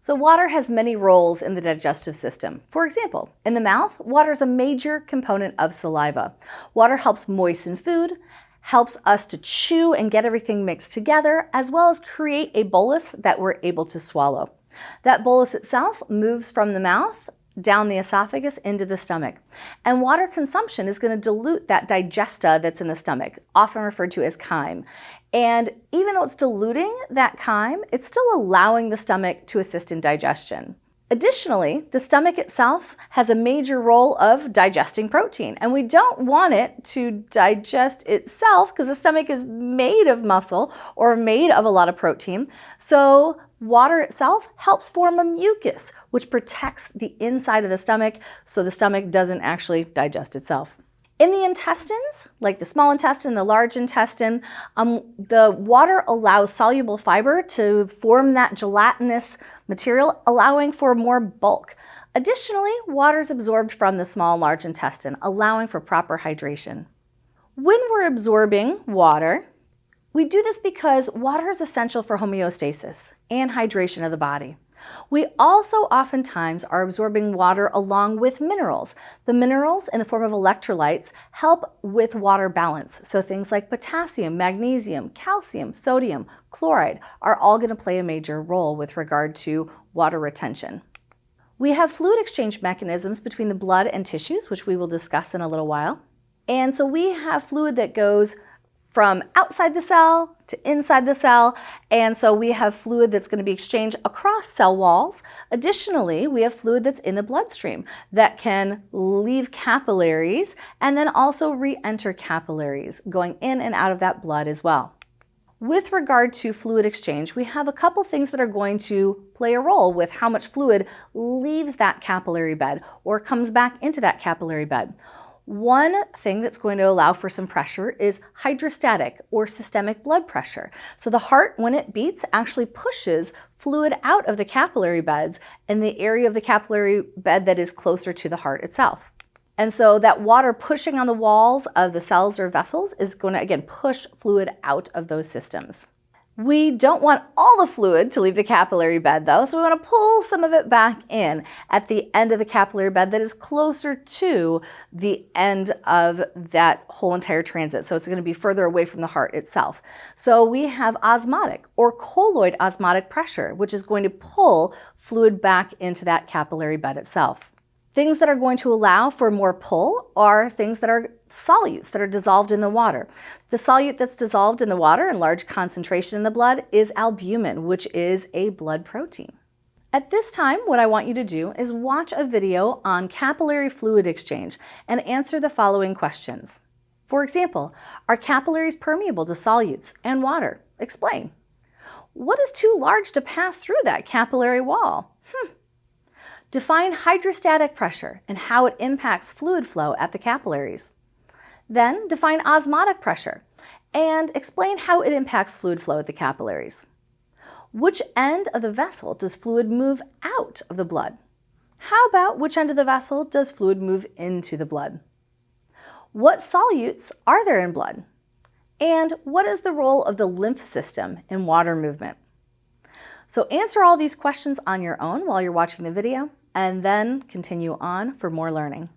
So water has many roles in the digestive system. For example, in the mouth, water is a major component of saliva. Water helps moisten food, helps us to chew and get everything mixed together, as well as create a bolus that we're able to swallow. That bolus itself moves from the mouth down the esophagus into the stomach. And water consumption is going to dilute that digesta that's in the stomach, often referred to as chyme. And even though it's diluting that chyme, it's still allowing the stomach to assist in digestion. Additionally, the stomach itself has a major role of digesting protein, and we don't want it to digest itself because the stomach is made of muscle or made of a lot of protein. So water itself helps form a mucus, which protects the inside of the stomach so the stomach doesn't actually digest itself. In the intestines, like the small intestine, the large intestine, the water allows soluble fiber to form that gelatinous material, allowing for more bulk. Additionally, water is absorbed from the small and large intestine, allowing for proper hydration. When we're absorbing water, we do this because water is essential for homeostasis and hydration of the body. We also oftentimes are absorbing water along with minerals. The minerals in the form of electrolytes help with water balance. So things like potassium, magnesium, calcium, sodium, chloride are all going to play a major role with regard to water retention. We have fluid exchange mechanisms between the blood and tissues, which we will discuss in a little while. And so we have fluid that goes from outside the cell to inside the cell, and so we have fluid that's going to be exchanged across cell walls. Additionally, we have fluid that's in the bloodstream that can leave capillaries and then also re-enter capillaries, going in and out of that blood as well. With regard to fluid exchange, we have a couple things that are going to play a role with how much fluid leaves that capillary bed or comes back into that capillary bed. One thing that's going to allow for some pressure is hydrostatic or systemic blood pressure. So the heart, when it beats, actually pushes fluid out of the capillary beds in the area of the capillary bed that is closer to the heart itself. And so that water pushing on the walls of the cells or vessels is going to, again, push fluid out of those systems. We don't want all the fluid to leave the capillary bed though, so we want to pull some of it back in at the end of the capillary bed that is closer to the end of that whole entire transit. So it's going to be further away from the heart itself. So we have osmotic or colloid osmotic pressure, which is going to pull fluid back into that capillary bed itself. Things that are going to allow for more pull are things that are solutes that are dissolved in the water. The solute that's dissolved in the water in large concentration in the blood is albumin, which is a blood protein. At this time, what I want you to do is watch a video on capillary fluid exchange and answer the following questions. For example, are capillaries permeable to solutes and water? Explain. What is too large to pass through that capillary wall? Define hydrostatic pressure and how it impacts fluid flow at the capillaries. Then define osmotic pressure and explain how it impacts fluid flow at the capillaries. Which end of the vessel does fluid move out of the blood? How about which end of the vessel does fluid move into the blood? What solutes are there in blood? And what is the role of the lymph system in water movement? So answer all these questions on your own while you're watching the video, and then continue on for more learning.